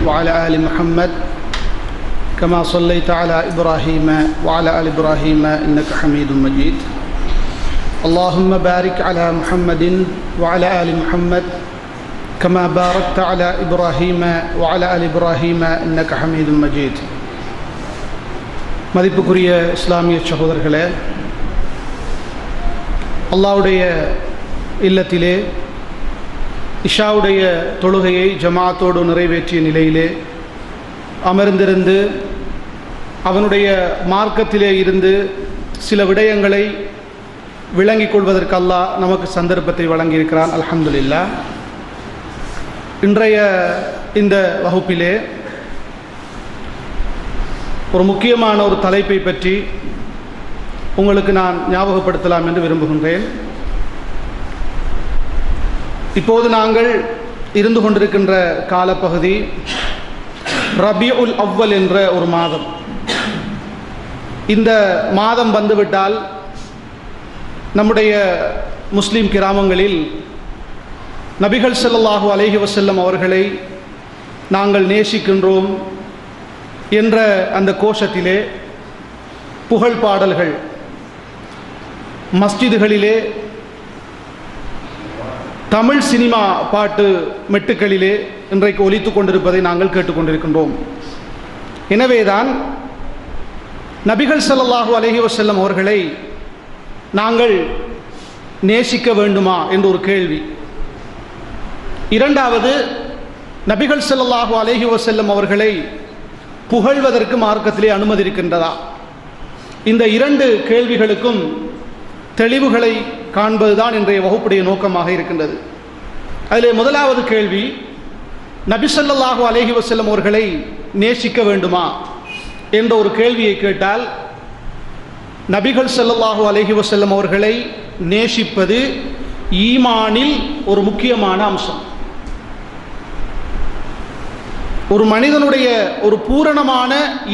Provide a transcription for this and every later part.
وعلى آل محمد كما صليت على إبراهيم وعلى آل إبراهيم إنك حميد مجيد اللهم بارك على محمد وعلى آل محمد كما باركت على إبراهيم وعلى آل إبراهيم إنك حميد مجيد மதிப்புக்குரிய இஸ்லாமிய சகோதரர்களே, அல்லாஹ்வுடைய இல்லத்திலே இஷாவுடைய தொழுகையை ஜமாத்தோடு நிறைவேற்றிய நிலையிலே அமர்ந்திருந்து அவனுடைய மார்க்கத்திலே இருந்து சில விடயங்களை விளங்கிக் கொள்வதற்கு அல்லாஹ் நமக்கு சந்தர்ப்பத்தை வழங்கியிருக்கிறான். அல்ஹம்துலில்லாஹ். இன்றைய இந்த வகுப்பிலே ஒரு முக்கியமான ஒரு தலைப்பை பற்றி உங்களுக்கு நான் ஞாபகப்படுத்தலாம் என்று விரும்புகின்றேன். இப்போது நாங்கள் இருந்து கொண்டிருக்கின்ற காலப்பகுதி ரபியுல் அவ்வல் என்ற ஒரு மாதம். இந்த மாதம் வந்துவிட்டால் நம்முடைய முஸ்லிம் கிராமங்களில் நபிகள் ஸல்லல்லாஹு அலைஹி வஸல்லம் அவர்களை நாங்கள் நேசிக்கின்றோம் என்ற அந்த கோஷத்திலே புகழ் பாடல்கள் மஸ்ஜிதுகளிலே, தமிழ் சினிமா பாட்டு மெட்டுக்களிலே இன்றைக்கு ஒலித்து கொண்டிருப்பதை நாங்கள் கேட்டுக்கொண்டிருக்கின்றோம். எனவேதான் நபிகள் ஸல்லல்லாஹு அலைஹி வஸல்லம் அவர்களை நாங்கள் நேசிக்க வேண்டுமா என்ற ஒரு கேள்வி. இரண்டாவது, நபிகள் ஸல்லல்லாஹு அலைஹி வஸல்லம் அவர்களை புகழ்வதற்கு மார்க்கத்திலே அனுமதி இருக்கின்றதா? இந்த இரண்டு கேள்விகளுக்கும் தெளிவுகளை காண்பதுதான் இன்றைய வகுப்புடைய நோக்கமாக இருக்கின்றது. அதிலே முதலாவது கேள்வி, நபி ஸல்லல்லாஹு அலைஹி வஸல்லம் அவர்களை நேசிக்க வேண்டுமா என்ற ஒரு கேள்வியை கேட்டால், நபிகள் ஸல்லல்லாஹு அலைஹி வஸல்லம் அவர்களை நேசிப்பது ஈமானில் ஒரு முக்கியமான அம்சம். ஒரு மனிதனுடைய ஒரு பூரணமான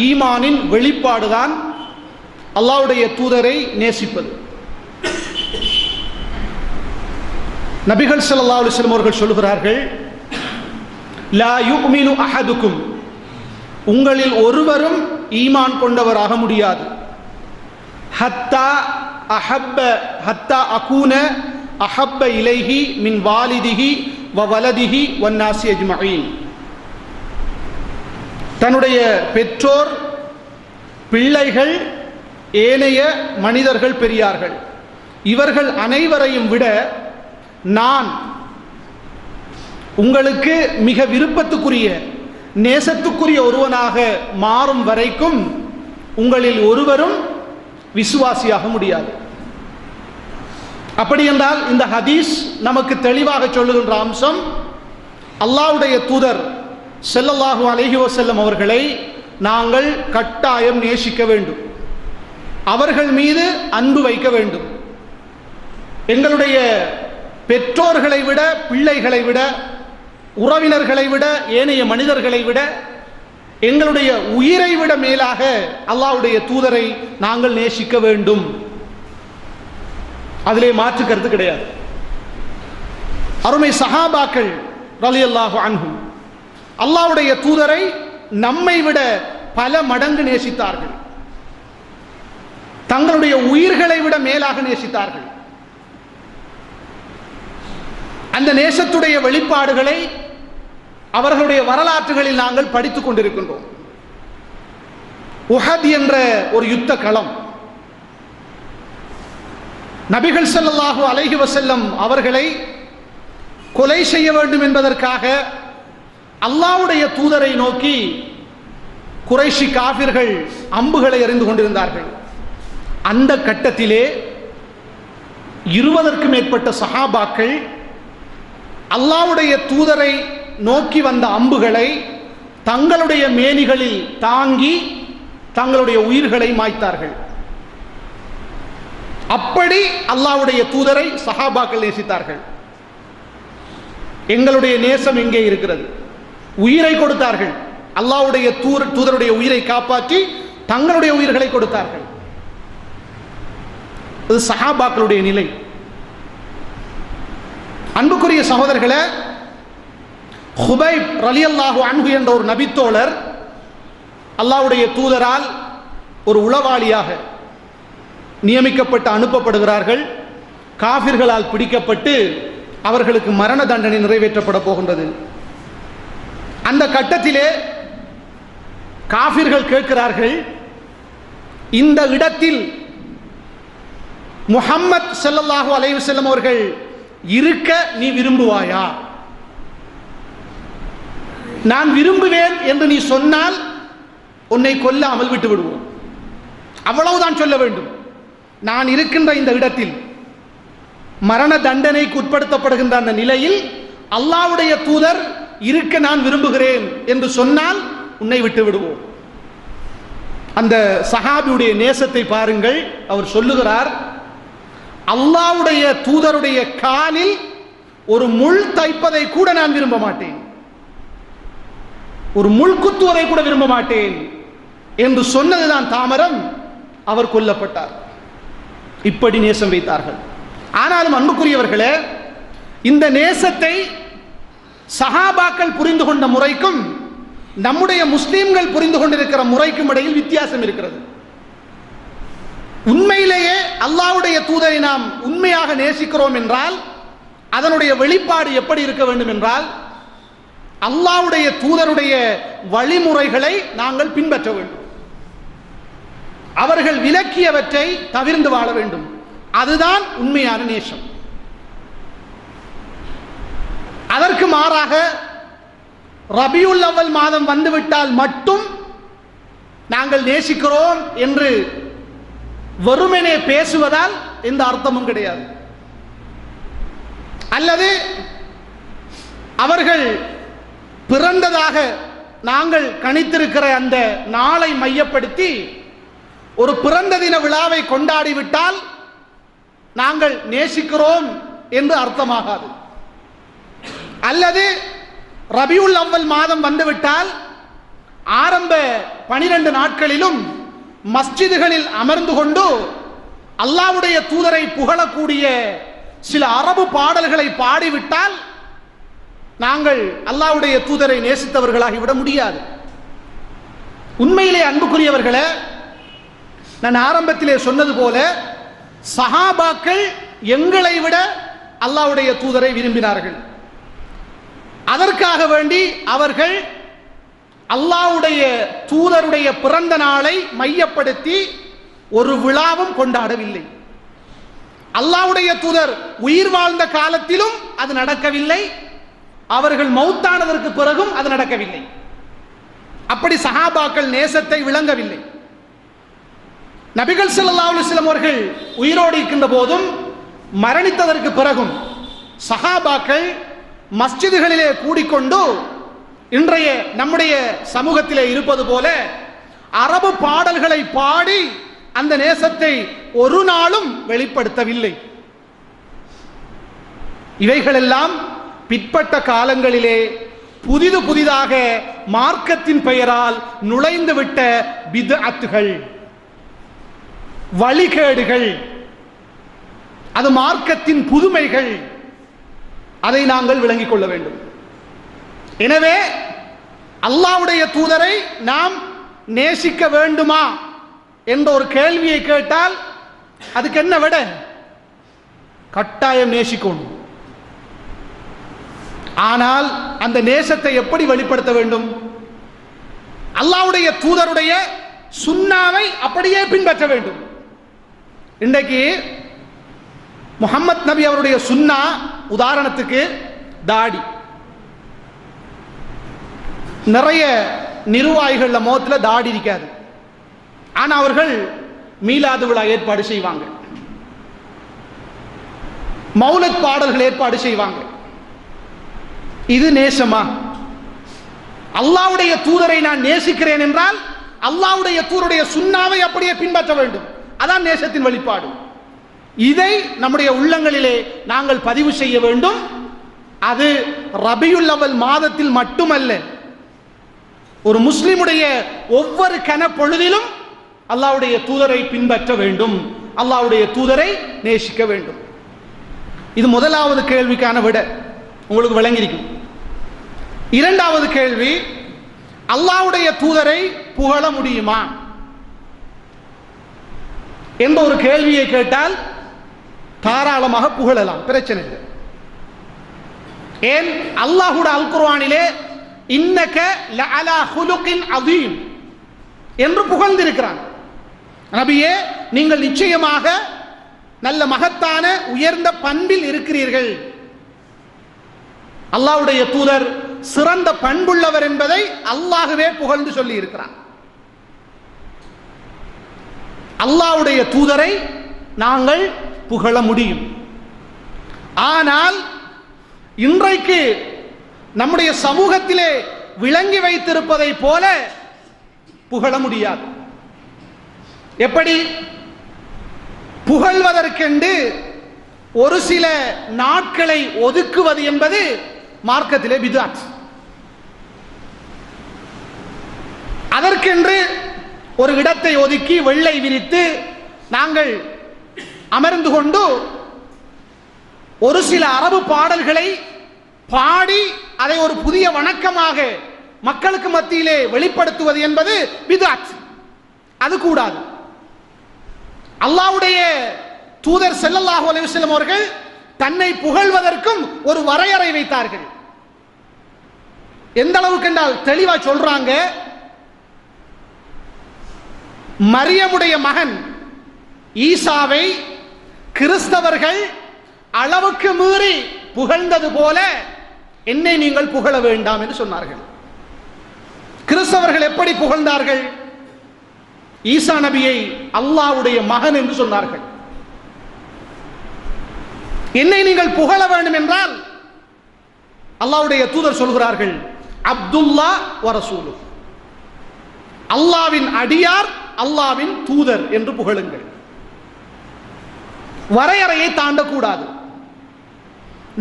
ஈமானின் வெளிப்பாடுதான் அல்லாஹ்வுடைய தூதரை நேசிப்பது. நபிகள் ஸல்லல்லாஹு அலைஹி வஸல்லம் அவர்கள் சொல்கிறார்கள், லா யுமினு அஹதுக்கும், உங்களில் ஒருவரும் ஈமான் கொண்டவராக முடியாது, ஹத்தா அகூன அஹப்ப இலைஹி மின் வாலிதிஹி வ வலதிஹி வன்னாசி அஜ்மஈன். தன்னுடைய பெற்றோர், பிள்ளைகள், ஏனைய மனிதர்கள், பெரியார்கள், இவர்கள் அனைவரையும் விட நான் உங்களுக்கு மிக விருப்பத்துக்குரிய நேசத்துக்குரிய ஒருவனாக மாறும் வரைக்கும் உங்களில் ஒருவரும் விசுவாசியாக முடியாது. அப்படி என்றால் இந்த ஹதீஸ் நமக்கு தெளிவாக சொல்லுகின்ற அம்சம், அல்லாஹ்வுடைய தூதர் ஸல்லல்லாஹு அலைஹி வஸல்லம் அவர்களை நாங்கள் கட்டாயம் நேசிக்க வேண்டும், அவர்கள் மீது அன்பு வைக்க வேண்டும். எங்களுடைய பெற்றோர்களை விட, பிள்ளைகளை விட, உறவினர்களை விட, ஏனைய மனிதர்களை விட, எங்களுடைய உயிரை விட மேலாக அல்லாஹ்வுடைய தூதரை நாங்கள் நேசிக்க வேண்டும். அதிலே மாற்று கருத்து கிடையாது. அருமை சஹாபாக்கள் ரலியல்லாஹு அன்ஹும் அல்லாஹ்வுடைய தூதரை நம்மை விட பல மடங்கு நேசித்தார்கள், தங்களுடைய உயிர்களை விட மேலாக நேசித்தார்கள். அந்த நேசத்துடைய வெளிப்பாடுகளை அவர்களுடைய வரலாற்றுகளில் நாங்கள் படித்துக் கொண்டிருக்கின்றோம். உஹத் என்ற ஒரு யுத்த களம், நபிகள் ஸல்லல்லாஹு அலைஹி வஸல்லம் அவர்களை கொலை செய்ய வேண்டும் என்பதற்காக அல்லாஹ்வுடைய தூதரை நோக்கி குறைஷி காஃபிர்கள் அம்புகளை எறிந்து கொண்டிருந்தார்கள். அந்த கட்டத்திலே 20க்கும் மேற்பட்ட சஹாபாக்கள் அல்லாஹ்வுடைய தூதரை நோக்கி வந்த அம்புகளை தங்களுடைய மேனிகளில் தாங்கி தங்களுடைய உயிர்களை மாய்த்தார்கள். அப்படி அல்லாஹ்வுடைய தூதரை சஹாபாக்கள் நேசித்தார்கள். எங்களுடைய நேசம் எங்கே இருக்கிறது? உயிரை கொடுத்தார்கள். அல்லாஹ்வுடைய தூதருடைய உயிரை காப்பாற்றி தங்களுடைய உயிர்களை கொடுத்தார்கள். இது சஹாபாக்களுடைய நிலை. அன்புக்குரிய சகோதரர்களே, ஹுபைப் ரலியல்லாஹு அன்ஹு என்ற ஒரு நபித்தோழர் அல்லாஹ்வுடைய தூதரால் ஒரு உளவாளியாக நியமிக்கப்பட்டு அனுப்பப்படுகிறார்கள். காஃபிர்களால் பிடிக்கப்பட்டு அவர்களுக்கு மரண தண்டனை நிறைவேற்றப்பட போகின்றது. அந்த கட்டத்திலே காஃபிர்கள் கேட்கிறார்கள், இந்த இடத்தில் முஹம்மத் ஸல்லல்லாஹு அலைஹி வஸல்லம் அவர்கள் இருக்க நீ விரும்புவாயா? நான் விரும்புவேன் என்று நீ சொன்னால் உன்னை கொல்லாமல் விட்டு விடுவோம். அவ்வளவுதான் சொல்ல வேண்டும். நான் இருக்கின்ற இந்த இடத்தில் மரண தண்டனைக்கு உட்படுத்தப்படுகின்ற அந்த நிலையில் அல்லாஹ்வுடைய தூதர் இருக்க நான் விரும்புகிறேன் என்று சொன்னால் உன்னை விட்டு விடுவோம். அந்த சஹாபியுடைய நேசத்தை பாருங்கள். அவர் சொல்லுகிறார், அல்லாஹ்வுடைய தூதருடைய காலில் ஒரு முள் தைப்பதை கூட நான் விரும்ப மாட்டேன், ஒரு முள் குத்துவதை கூட விரும்ப மாட்டேன் என்று சொன்னதுதான் தாமரம். அவர் கொல்லப்பட்டார். இப்படி நேசம் வைத்தார்கள். ஆனாலும் அன்புக்குரியவர்களே, இந்த நேசத்தை சஹாபாக்கள் புரிந்து கொண்ட முறைக்கும் நம்முடைய முஸ்லிம்கள் புரிந்து கொண்டிருக்கிற முறைக்கும் இடையில் வித்தியாசம் இருக்கிறது. உண்மையிலேயே அல்லாஹ்வுடைய தூதரை நாம் உண்மையாக நேசிக்கிறோம் என்றால் அதனுடைய வெளிப்பாடு எப்படி இருக்க வேண்டும் என்றால், அல்லாஹ்வுடைய தூதருடைய வழிமுறைகளை நாங்கள் பின்பற்ற வேண்டும். அவர்கள் விலக்கியவற்றை தவிர்த்து வாழ வேண்டும். அதுதான் உண்மையான நேசம். அதற்கு மாறாக ரபியுல் அவ்வல் மாதம் வந்துவிட்டால் மட்டும் நாங்கள் நேசிக்கிறோம் என்று வெறுமனே பேசுவதால் எந்த அர்த்தமும் கிடையாது. அல்லது அவர்கள் பிறந்ததாக நாங்கள் கணித்திருக்கிற அந்த நாளை மையப்படுத்தி ஒரு பிறந்த தின விழாவை கொண்டாடிவிட்டால் நாங்கள் நேசிக்கிறோம் என்று அர்த்தமாகாது. அல்லது ரபியுல் அவ்வல் மாதம் வந்துவிட்டால் ஆரம்ப 12 நாட்களிலும் மஸ்ஜிதுகளில் அமர்ந்து கொண்டு அல்லாஹ்வுடைய தூதரை புகழக்கூடிய சில அரபு பாடல்களை பாடிவிட்டால் நாங்கள் அல்லாஹ்வுடைய தூதரை நேசித்தவர்களாகிவிட முடியாது. உண்மையிலே அன்புக்குரியவர்களே, நான் ஆரம்பத்திலே சொன்னது போல சஹாபாக்கள் எங்களை விட அல்லாஹ்வுடைய தூதரை விரும்பினார்கள். அதற்காக வேண்டி அவர்கள் அல்லாஹ்வுடைய தூதருடைய பிறந்த நாளை மையப்படுத்தி ஒரு விழாவும் கொண்டாடவில்லை. அல்லாஹ்வுடைய தூதர் உயிர் வாழ்ந்த காலத்திலும் அது நடக்கவில்லை, அவர்கள் மௌத்தானதற்கு பிறகும் அது நடக்கவில்லை. அப்படி சஹாபாக்கள் நேசத்தை விளங்கவில்லை. நபிகள் ஸல்லல்லாஹு அலைஹி வஸல்லம் அவர்கள் உயிரோடு இருக்கின்ற போதும் மரணித்ததற்கு பிறகும் சஹாபாக்கள் மஸ்ஜிதுகளிலே கூடிக்கொண்டு இன்றைய நம்முடைய சமூகத்திலே இருப்பது போல அரபு பாடல்களை பாடி அந்த நேசத்தை ஒரு நாளும் வெளிப்படுத்தவில்லை. இவைகளெல்லாம் பிற்பட்ட காலங்களிலே புதிதாக மார்க்கத்தின் பெயரால் நுழைந்துவிட்ட பித்அத்துகள், வழிகேடுகள், அது மார்க்கத்தின் புதுமைகள். அதை நாங்கள் விளங்கிக் கொள்ள வேண்டும். எனவே அல்லாஹ்வுடைய தூதரை நாம் நேசிக்க வேண்டுமா என்ற ஒரு கேள்வியை கேட்டால் அதுக்கு என்ன விட? கட்டாயம் நேசிக்கணும். ஆனால் அந்த நேசத்தை எப்படி வெளிப்படுத்த வேண்டும்? அல்லாஹ்வுடைய தூதருடைய சுன்னாவை அப்படியே பின்பற்ற வேண்டும். இன்றைக்கு முஹம்மத் நபி அவருடைய சுன்னா, உதாரணத்துக்கு தாடி. நிறைய நிர்வாகிகள் முகத்தில் தாடி இருக்காது, ஆனா அவர்கள் மீலாது விழா ஏற்பாடு செய்வாங்க, மௌலித் பாடல்கள் ஏற்பாடு செய்வாங்க. இது நேசமா? அல்லாஹ்வுடைய தூதரை நான் நேசிக்கிறேன் என்றால் அல்லாஹ்வுடைய தூதருடைய சுன்னாவை அப்படியே பின்பற்ற வேண்டும். அதான் நேசத்தின் வெளிப்பாடு. இதை நம்முடைய உள்ளங்களிலே நாங்கள் பதிவு செய்ய வேண்டும். அது ரபியுல் அவ்வல் மாதத்தில் மட்டுமல்ல, ஒரு முஸ்லிமுடைய ஒவ்வொரு கணப்பொழுதிலும் அல்லாஹ்வுடைய தூதரை பின்பற்ற வேண்டும், அல்லாஹ்வுடைய தூதரை நேசிக்க வேண்டும். இது முதலாவது கேள்விக்கான விட உங்களுக்கு விளங்கியிருக்கும். இரண்டாவது கேள்வி, அல்லாஹ்வுடைய தூதரை புகழ முடியுமா என்ற ஒரு கேள்வியை கேட்டால் தாராளமாக புகழலாம், பிரச்சனை இல்லை. ஏன்? அல்லாஹ்வுடைய அல் குர்ஆனிலே இன்னக லஅலா ஹுலுகின் அதீம் என்று புகழ்ந்திருக்கிறான். நபியே, நீங்கள் நிச்சயமாக நல்ல மகத்தான உயர்ந்த பண்பில் இருக்கிறீர்கள். அல்லாஹ்வுடைய தூதர் சிறந்த பண்புள்ளவர் என்பதை அல்லாஹ்வே புகழ்ந்து சொல்லி இருக்கிறான். அல்லாஹ்வுடைய தூதரை நாங்கள் புகழ முடியும். ஆனால் இன்றைக்கு நம்முடைய சமூகத்திலே விளங்கி வைத்திருப்பதை போல புகழ முடியாது. எப்படி? புகழ்வதற்கென்று ஒரு சில நாட்களை ஒதுக்குவது என்பது மார்க்கத்திலே பித்அத். அதற்கென்று ஒரு இடத்தை ஒதுக்கி வெள்ளை விரித்து நாங்கள் அமர்ந்து கொண்டு ஒரு சில அரபு பாடல்களை பாடி அதை ஒரு புதிய வணக்கமாக மக்களுக்கு மத்தியிலே வெளிப்படுத்துவது என்பது பித்அத். அது கூடாது. அல்லாஹ்வுடைய தூதர் ஸல்லல்லாஹு அலைஹி வஸல்லம் அவர்கள் தன்னை புகழ்வதற்கும் ஒரு வரையறை வைத்தார்கள். எந்த அளவுக்கு என்றால் தெளிவா சொல்றாங்க, மரியமுடைய மகன் ஈசாவை கிறிஸ்தவர்கள் அளவுக்கு மீறி புகழ்ந்தது போல என்னை நீங்கள் புகழ வேண்டாம் என்று சொன்னார்கள். கிறிஸ்தவர்கள் எப்படி புகழ்ந்தார்கள்? ஈசா நபியை அல்லாஹ்வுடைய மகன் என்று சொன்னார்கள். என்னை நீங்கள் புகழ வேண்டும் என்றால் அல்லாஹ்வுடைய தூதர் சொல்கிறார்கள், அப்துல்லா வ ரசூலு, அல்லாஹ்வின் அடியார், அல்லாஹ்வின் தூதர் என்று புகழுங்கள். வரையறையை தாண்டக்கூடாது.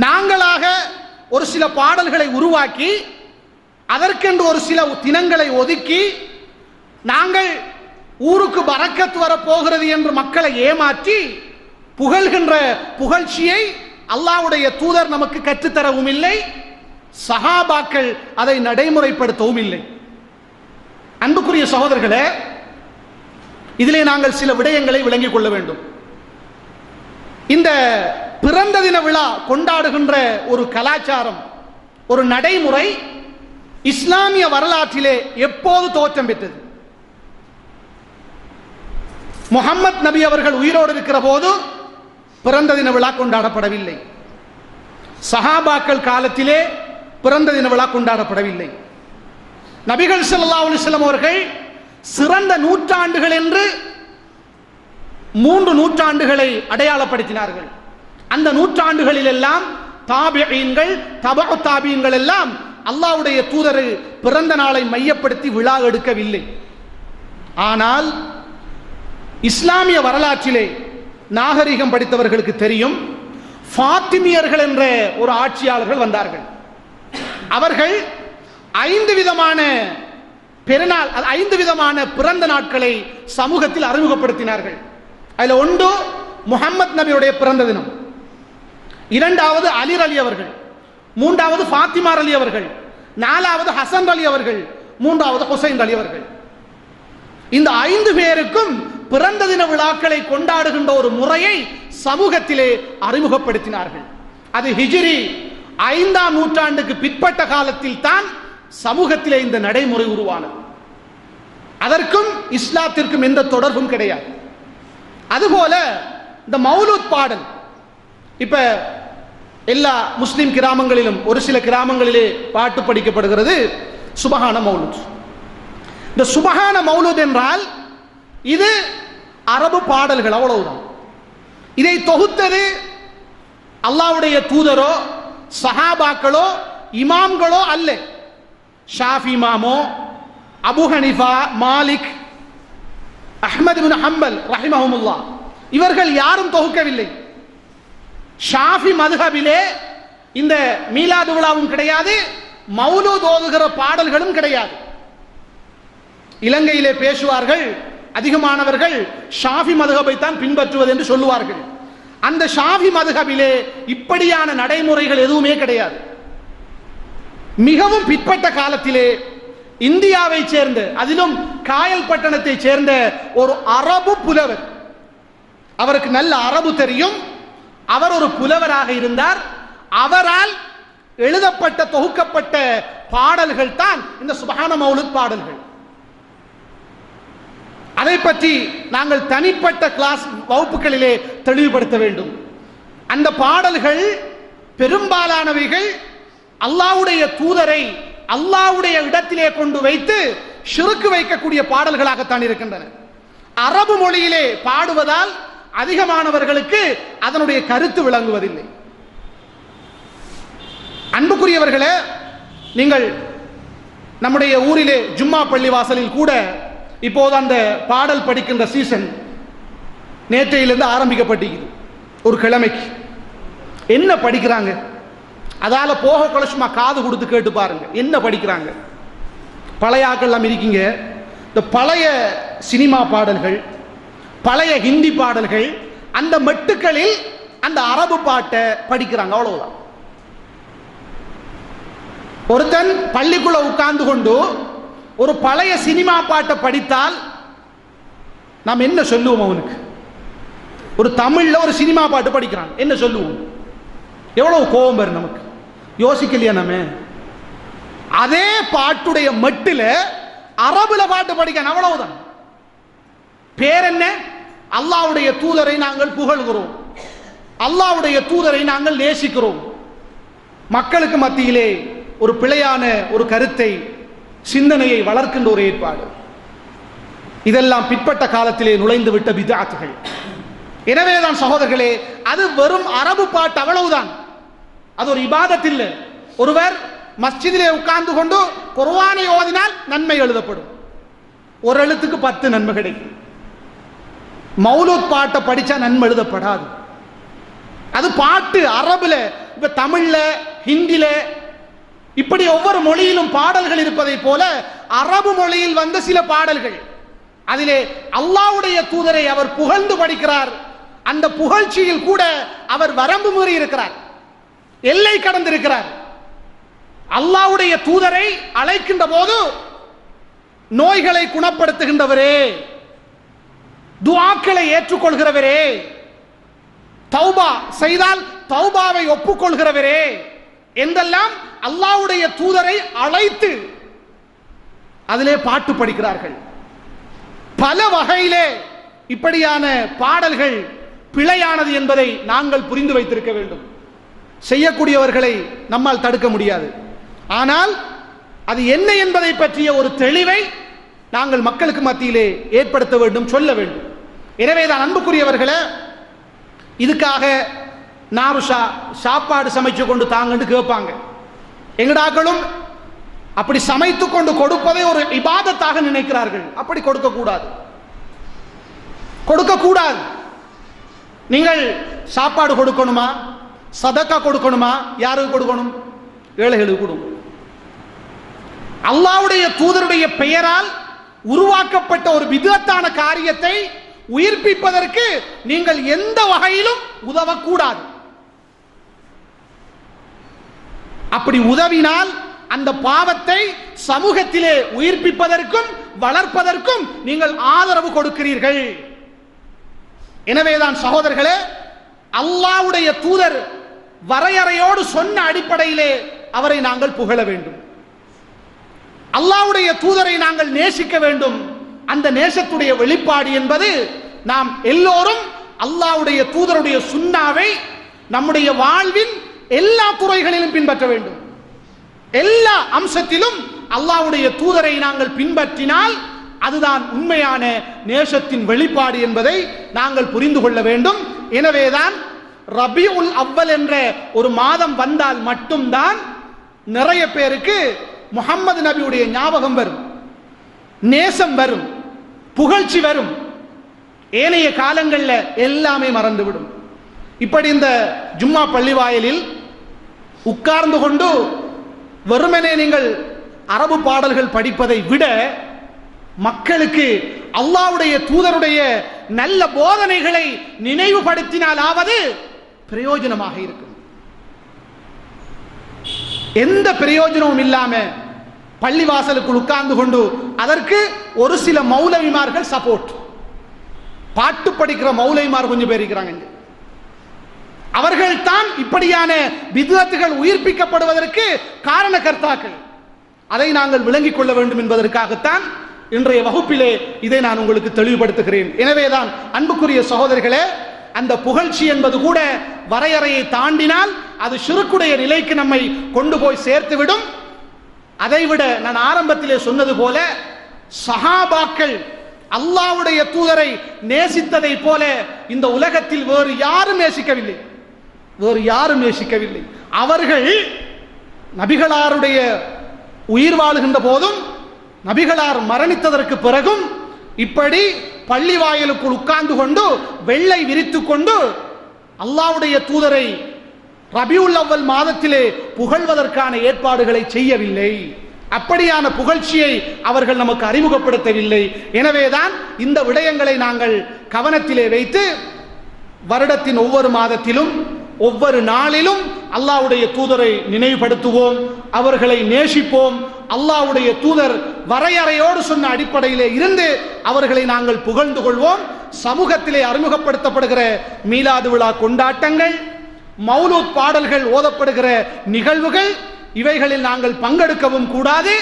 நாங்களாக ஒரு சில பாடல்களை உருவாக்கி அதற்கென்று ஒரு சில தினங்களை ஒதுக்கி நாங்கள் ஊருக்கு பரக்கத் வரப்போகிறது என்று மக்களை ஏமாற்றி புகழ்கின்ற புகழ்ச்சியை அல்லாஹ்வுடைய தூதர் நமக்கு கற்றுத்தரவும் இல்லை, சஹாபாக்கள் அதை நடைமுறைப்படுத்தவும் இல்லை. அன்புக்குரிய சகோதரர்களே, இதிலே நாங்கள் சில விடயங்களை விளங்கிக் கொள்ள வேண்டும். இந்த பிறந்த தின விழா கொண்டாடுகின்ற ஒரு கலாச்சாரம், ஒரு நடைமுறை இஸ்லாமிய வரலாற்றிலே எப்போது தோற்றம் பெற்றது? முஹம்மத் நபி அவர்கள் உயிரோடு இருக்கிற போது பிறந்த தின விழா கொண்டாடப்படவில்லை. சஹாபாக்கள் காலத்திலே பிறந்த தின விழா கொண்டாடப்படவில்லை. நபிகள் ஸல்லல்லாஹு அலைஹி வஸல்லம் அவர்கள் சிறந்த நூற்றாண்டுகள் என்று 3 நூற்றாண்டுகளை அடையாளப்படுத்தினார்கள். அந்த நூற்றாண்டுகளில் எல்லாம் தாபிஈன்கள், தபஉ தாபிஈன்கள் எல்லாம் அல்லாஹ்வுடைய தூதர் பிறந்த நாளை மையப்படுத்தி விழா எடுக்கவில்லை. ஆனால் இஸ்லாமிய வரலாற்றிலே நாகரிகம் படித்தவர்களுக்கு தெரியும், ஃபாத்திமியர்கள் என்ற ஒரு ஆட்சியாளர்கள் வந்தார்கள். அவர்கள் 5 விதமான பெருநாள், 5 விதமான பிறந்த நாட்களை சமூகத்தில் அறிமுகப்படுத்தினார்கள். அதுல ஒன்று முஹம்மத் நபியுடைய பிறந்த தினம், 2வது அலி அலி அவர்கள், 3வது ஃபாத்திமா அலி அவர்கள், 4வது ஹசன் அலி அவர்கள், 3வது ஹுசைன் அலி அவர்கள். இந்த 5 பேருக்கும் பிறந்த தின விழாக்களை கொண்டாடுகின்ற ஒரு முறையை சமூகத்திலே அறிமுகப்படுத்தினார்கள். அது ஹிஜ்ரி 5ஆம் நூற்றாண்டுக்கு பிற்பட்ட காலத்தில் தான் சமூகத்திலே இந்த நடைமுறை உருவானது. அதற்கும் இஸ்லாத்திற்கும் எந்த தொடர்பும் கிடையாது. அதுபோல இந்த மௌலூத் பாடல், இப்ப எல்லா முஸ்லிம் கிராமங்களிலும் ஒரு சில கிராமங்களிலே பாட்டு படிக்கப்படுகிறது, சுபஹான மௌலூத். இந்த சுபஹான மௌலூத் என்றால் இது அரபு பாடல்கள், அவ்வளவுதான். இதை தொகுத்தது அல்லாஹ்வுடைய தூதரோ சஹாபாக்களோ இமாம்களோ அல்ல. ஷாஃபி இமாமோ, அபு ஹனீஃபா, மாலிக், அஹ்மத் இப்னு ஹம்பல் ரஹிமஹுமுல்லாஹ் இவர்கள் யாரும் தொகுக்கவில்லை. ஷாஃபி மதுஹபிலே இந்த மீலாது விழாவும் கிடையாது, மௌலூத் ஓதுகிற பாடல்களும் கிடையாது. இலங்கையிலே பேசுவார்கள் அதிகமானவர்கள் ஷாஃபி மதுஹபை தான் பின்பற்றுவது என்று சொல்லுவார்கள். அந்த ஷாஃபி மதுஹபிலே இப்படியான நடைமுறைகள் எதுவுமே கிடையாது. மிகவும் பிற்பட்ட காலத்திலே இந்தியாவை சேர்ந்த, அதிலும் காயல் பட்டணத்தை சேர்ந்த ஒரு அரபு புலவர், அவருக்கு நல்ல அரபு தெரியும், அவர் ஒரு புலவராக இருந்தார். அவரால் எழுதப்பட்ட தொகுக்கப்பட்ட பாடல்கள் தான் இந்த சுப்ஹான மௌலித் பாடல்கள். அதை பற்றி நாங்கள் தனிப்பட்ட கிளாஸ் வகுப்புகளிலே தெளிவுபடுத்த வேண்டும். அந்த பாடல்கள் பெரும்பாலானவைகள் அல்லாஹ்வுடைய தூதரை அல்லாஹ்வுடைய இடத்திலே கொண்டு வைத்து ஷிர்க் வைக்கக்கூடிய பாடல்களாகத்தான் இருக்கின்றன. அரபு மொழியிலே பாடுவதால் அதிகமானவர்களுக்கு அதனுடைய கருத்து விளங்குவதில்லை. அன்புக்குரியவர்களே, நீங்கள் நம்முடைய ஊரிலே ஜும்மா பள்ளி வாசலில் கூட இப்போது அந்த பாடல் படிக்கின்ற சீசன் நேற்றையிலிருந்து ஆரம்பிக்கப்பட்டிருக்குது. ஒரு கிழமைக்கு என்ன படிக்கிறாங்க, அதால போக கொலசுமா காது கொடுத்து கேட்டு பாருங்க என்ன படிக்கிறாங்க. பழைய ஆட்கள் எல்லாம் இருக்கீங்க, இந்த பழைய சினிமா பாடல்கள், பழைய ஹிந்தி பாடல்கள், அந்த மெட்டுக்களில் அந்த அரபு பாட்டை படிக்கிறாங்க, அவ்வளவுதான். ஒருத்தன் பள்ளிக்குள்ள உட்கார்ந்து கொண்டு ஒரு பழைய சினிமா பாட்டை படித்தால் நாம் என்ன சொல்லுவோம் அவனுக்கு? ஒரு தமிழ்ல ஒரு சினிமா பாட்டு படிக்கிறான், என்ன சொல்லுவோம்? எவ்வளவு கோபம் வரும் நமக்கு, யோசிக்கலையா நம்ம? அதே பாட்டுடைய மெட்டுல அரபுல பாட்டு படிக்க அவ்வளவுதான். பேர் என்ன? அல்லாஹ்வுடைய தூதரை நாங்கள் புகழ்கிறோம், அல்லாஹ்வுடைய தூதரை நாங்கள் நேசிக்கிறோம். மக்களுக்கு மத்தியிலே ஒரு பிழையான ஒரு கருத்தை, சிந்தனையை வளர்க்கின்ற ஒரு ஏற்பாடு. இதெல்லாம் பிற்பட்ட காலத்திலே நுழைந்து விட்ட பித்அத்துகள். எனவேதான் சகோதரர்களே, அது வெறும் அரபு பாட்டு அவ்வளவுதான், அது ஒரு இபாதத் இல்லை. ஒருவர் மஸ்ஜிதிலே உட்கார்ந்து கொண்டு குர்ஆனை ஓதினால் நன்மை எழுதப்படும், ஒரு எழுத்துக்கு 10 நன்மை கிடைக்கும். மௌலூத் பாட்டை படிச்சா நன்மை எழுதப்படாது. அது பாட்டு அரபுல, இப்ப தமிழ்ல, ஹிந்தில, இப்படி ஒவ்வொரு மொழியிலும் பாடல்கள் இருப்பதை போல அரபு மொழியில் வந்த சில பாடல்கள், அதிலே அல்லாஹ்வுடைய தூதரை அவர் புகழ்ந்து படிக்கிறார். அந்த புகழ்ச்சியில் கூட அவர் வரம்பு மீறி இருக்கிறார், எல்லை கடந்திருக்கிறார். அல்லாஹ்வுடைய தூதரை அழைக்கின்ற போது நோய்களை குணப்படுத்துகின்றவரே, துஆக்களை ஏற்றுக்கொள்கிறவரே, தௌபா செய்தால் தௌபாவை ஒப்புக்கொள்கிறவரே என்றெல்லாம் அல்லாஹ்வுடைய தூதரை அழைத்து அதிலே பாட்டு படிக்கிறார்கள். பல வகையிலே இப்படியான பாடல்கள் பிழையானது என்பதை நாங்கள் புரிந்து வைத்திருக்க வேண்டும். செய்யக்கூடியவர்களை நம்மால் தடுக்க முடியாது, ஆனால் அது என்ன என்பதை பற்றிய ஒரு தெளிவை நாங்கள் மக்களுக்கு மத்தியிலே ஏற்படுத்த வேண்டும், சொல்ல வேண்டும். எனவேதான் அன்புக்குரியவர்களே, இதுக்காக நாருஷா சாப்பாடு சமைச்சு கொண்டு தாங்கன்னு கேட்பாங்க. எங்கடாக்களும் அப்படி சமைத்து கொண்டு கொடுப்பதை ஒரு இபாதத்தாக நினைக்கிறார்கள். அப்படி கொடுக்கக்கூடாது, கொடுக்கக்கூடாது. நீங்கள் சாப்பாடு கொடுக்கணுமா, சதக்கா கொடுக்கணுமா? யாருக்கு கொடுக்கணும்? ஏழைகளுக்கு கொடுக்கணும். அல்லாஹ்வுடைய தூதருடைய பெயரால் உருவாக்கப்பட்ட ஒரு விதத்தான காரியத்தை உயிர்ப்பிப்பதற்கு நீங்கள் எந்த வகையிலும் உதவக்கூடாது. அப்படி உதவினால் அந்த பாவத்தை சமூகத்திலே உயிர்ப்பிப்பதற்கும் வளர்ப்பதற்கும் நீங்கள் ஆதரவு கொடுக்கிறீர்கள். எனவேதான் சகோதரர்களே, அல்லாஹ்வுடைய தூதர் வரையறையோடு சொன்ன அடிப்படையிலே அவரை நாங்கள் புகழ வேண்டும், அல்லாஹ்வுடைய தூதரை நாங்கள் நேசிக்க வேண்டும். அந்த நேசத்துடைய வெளிப்பாடு என்பது நாம் எல்லோரும் அல்லாஹ்வுடைய தூதருடைய சுன்னாவை நம்முடைய வாழ்வின் எல்லா துறைகளிலும் பின்பற்ற வேண்டும். எல்லா அம்சத்திலும் அல்லாஹ்வுடைய தூதரை நாங்கள் பின்பற்றினால் அதுதான் உண்மையான நேசத்தின் வெளிப்பாடு என்பதை நாங்கள் புரிந்து கொள்ள வேண்டும். எனவேதான் ரபியுல் அவ்வல் என்ற ஒரு மாதம் வந்தால் மட்டும்தான் நிறைய பேருக்கு முஹம்மது நபியுடைய ஞாபகம் வரும், நேசம் வரும், புகழ்ச்சி வரும். ஏனைய காலங்களில் எல்லாமே மறந்துவிடும். இப்படி இந்த ஜும்மா பள்ளிவாயலில் உட்கார்ந்து கொண்டு வெறுமனே நீங்கள் அரபு பாடல்கள் படிப்பதை விட மக்களுக்கு அல்லாஹ்வுடைய தூதருடைய நல்ல போதனைகளை நினைவுபடுத்தினாலாவது பிரயோஜனமாக இருக்கும். எந்த பிரயோஜனமும் இல்லாம பள்ளிவாசலுக்குள் உட்கார்ந்து கொண்டு அதற்கு ஒரு சில மௌலவிமார்கள் சப்போர்ட். பாட்டு படிக்கிற மௌலவிமார் கொஞ்சம் பேர் இருக்கிறாங்க. அவர்கள் தான் இப்படியான பித்அத்துகள் உயிர்ப்பிக்கப்படுவதற்கு காரணகர்த்தாக்கள். அதை நாங்கள் விளங்கிக் கொள்ள வேண்டும் என்பதற்காகத்தான் இன்றைய வகுப்பிலே இதை நான் உங்களுக்கு தெளிவுபடுத்துகிறேன். எனவேதான் அன்புக்குரிய சகோதரர்களே, அந்த புகழ்ச்சி என்பது கூட வரையறையை தாண்டினால் அது ஷிர்க்குடைய நிலைக்கு நம்மை கொண்டு போய் சேர்த்துவிடும். அதைவிட நான் ஆரம்பத்திலே சொன்னது போல சஹாபாக்கள் அல்லாஹ்வுடைய தூதரை நேசித்ததை போல இந்த உலகத்தில் வேறு யாரும் நேசிக்கவில்லை. அவர்கள் நபிகளாருடைய உயிர் வாழுகின்ற போதும் நபிகளார் மரணித்ததற்கு பிறகும் இப்படி பள்ளி வாயிலுக்குள் உட்கார்ந்து கொண்டு வெள்ளை விரித்து கொண்டு அல்லாஹ்வுடைய தூதரை ரபியுல் அவ்வல் மாதத்திலே புகழ்வதற்கான ஏற்பாடுகளை செய்யவில்லை. அப்படியான புகழ்ச்சியை அவர்கள் நமக்கு அறிமுகப்படுத்தவில்லை. எனவேதான் இந்த விடயங்களை நாங்கள் கவனத்திலே வைத்து வருடத்தின் ஒவ்வொரு மாதத்திலும் ஒவ்வொரு நாளிலும் அல்லாஹ்வுடைய தூதரை நினைவுபடுத்துவோம், அவர்களை நேசிப்போம். அல்லாஹ்வுடைய தூதர் வரையறையோடு சொன்ன அடிப்படையிலே இருந்து அவர்களை நாங்கள் புகழ்ந்து கொள்வோம். சமூகத்திலே அறிமுகப்படுத்தப்படுகிற மீலாது விழா கொண்டாட்டங்கள், மௌலூத் பாடல்கள் ஓதப்படுகிற நிகழ்வுகள், இவைகளில் நாங்கள் பங்கெடுக்கவும் கூடாது.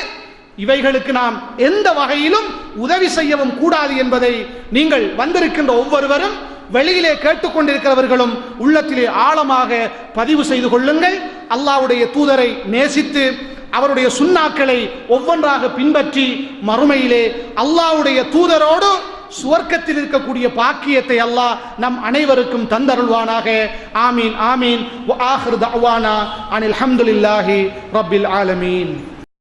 இவைகளுக்கு நாம் எந்த வகையிலும் உதவி செய்யவும் கூடாது என்பதை நீங்கள் வந்திருக்கின்ற ஒவ்வொருவரும், வெளியிலே கேட்டுக்கொண்டிருக்கிறவர்களும் உள்ளத்திலே ஆழமாக பதிவு செய்து கொள்ளுங்கள். அல்லாஹ்வுடைய தூதரை நேசித்து அவருடைய சுன்னாக்களை ஒவ்வொன்றாக பின்பற்றி மறுமையிலே அல்லாஹ்வுடைய தூதரோடு சுவர்க்கத்தில் இருக்கக்கூடிய பாக்கியத்தை அல்லாஹ் நம் அனைவருக்கும் தந்தருள்வானாக. ஆமீன் ஆமீன். வ ஆகிரு தஅவானா அனில் ஹம்துலில்லாஹி ரப்பில் ஆலமீன்.